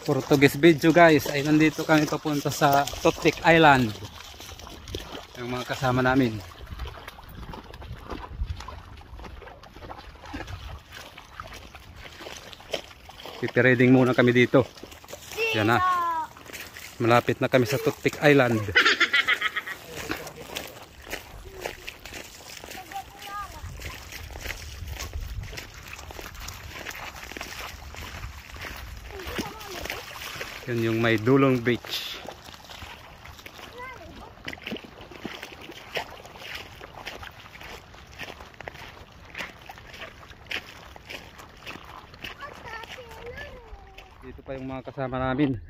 Portuguese video guys, ay nandito kami papunta sa Toothpick Island. Yung mga kasama namin. Pipireading muna kami dito. Yan na. Malapit na kami sa Toothpick Island. Yun yung may Dulong Beach. Dito pa yung mga kasama namin.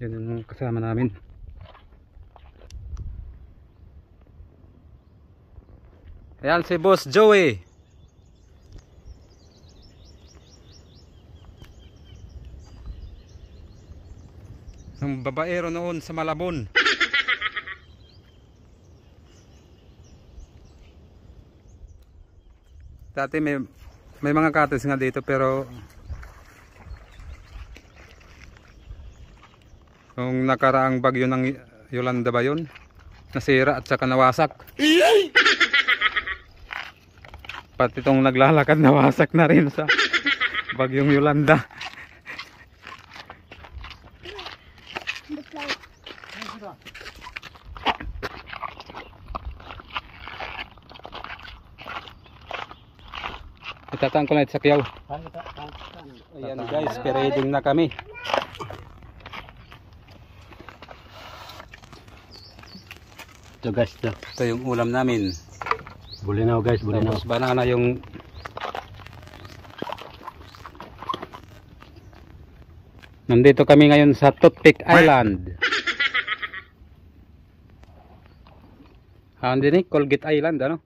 Yun yung kasama namin. Ayan si Boss Joey. Ang babaero noon sa Malabon. Dati may mga cottage nga dito pero kung nakaraang bagyo ng Yolanda ba yun? Nasira at saka nawasak. Pati itong naglalakad nawasak na rin sa bagyong Yolanda. Itataan ko na ito sa kiyaw. Ayan guys, pireading na kami. Ito guys, ito yung ulam namin. Bulinaw guys, bulinaw. Tapos banana yung nandito kami ngayon sa Toothpick Island. Hindi ni Colgate Island ano?